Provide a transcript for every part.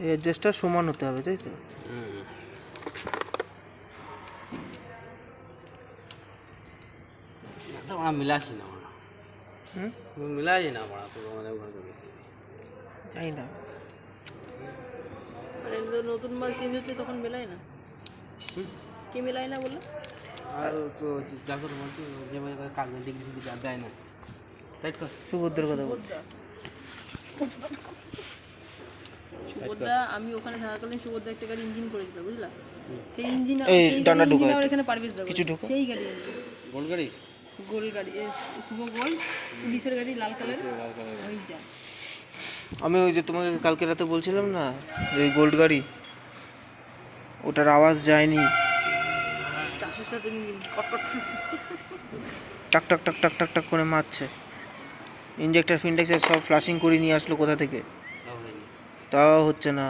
এই অ্যাডজাস্টটা সমান হতে হবে, তাই তো? আমরা মিলাছি না, আমরা মিলাছি না, আমরা তো আমাদের ঘর জানি না। নতুন মাল চেঞ্জ হচ্ছে তখন মেলায় না, কি মেলায় না বললো? আর তো যাদের বলছি যে কাজ ডিগ্রি দেয় না, রাইট কর। সুভদ্রার কথা বলছি। সুভদ্রা আমি ওখানে থাকাকালীন সুভদ্রা একটা গাড়ি ইঞ্জিন করেছিল, বুঝলা? সেই ইঞ্জিন এখানে পারভেজ দাও কিছু ঢোকো। সেই গাড়ি গোল গাড়ি, গোল গাড়ি, শুভ গোল পুলিশের গাড়ি লাল কালার, ওই যা। আমি ওই যে তোমাকে কালকে রাতে বলছিলাম না, ওই গোল্ড গাড়ি, ওটার আওয়াজ যায়নি, 407 ইঞ্জিন কটকট টাক টাক টাক টাক টাক টাক করে মারছে। ইঞ্জেক্টর ফিনজেক্টর সব ফ্লাশিং করে নিয়ে আসলো কোথা থেকে, তাও হচ্ছে না,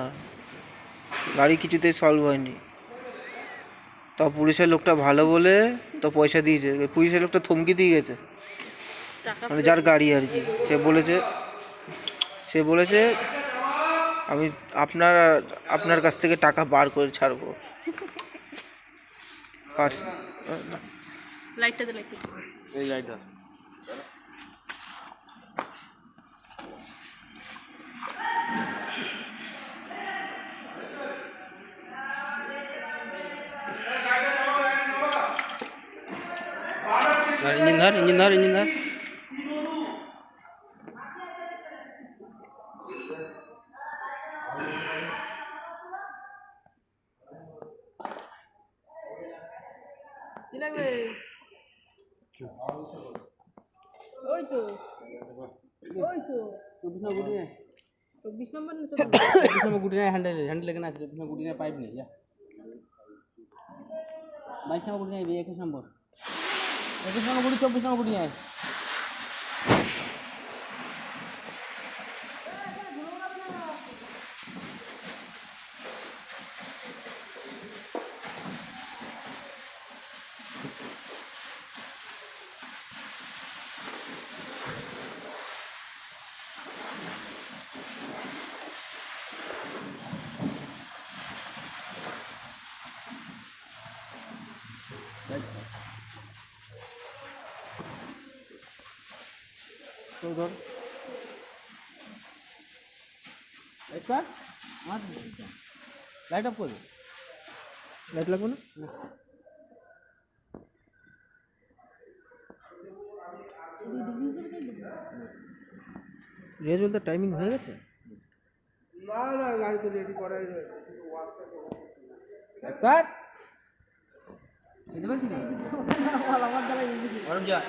গাড়ি কিছুতেই সলভ হয়নি। তা পুলিশের লোকটা ভালো বলে তো পয়সা দিয়েছে, পুলিশের লোকটা থমকি দিয়ে গেছে, মানে যার গাড়ি আর কি। সে বলেছে আমি আপনার কাছ থেকে টাকা বার করে ছাড়বো। লাইটটা দে, লাইটটা এই লাইটটা ইঞ্জিন ধর। কি লাগবে? ওই তো 24 নম্বর না 24 নম্বর গুটি নাই, হ্যান্ডেল এখানে আছে। 24 নম্বর গুটি নাই, পাইপ নেই, যা 22 নম্বর গুটি নাই, 21 নম্বর, 21 নম্বর গুটি, 24 নম্বর গুটি নাই। তো ধর একবার মার লাইট অফ করে, লাইট লাগবে না? রেজলটা টাইমিং হয়ে গেছে? না গাড়ি তো রেডি করাই রয়েছে, একবার বুঝতে পারছি না, আমার দ্বারা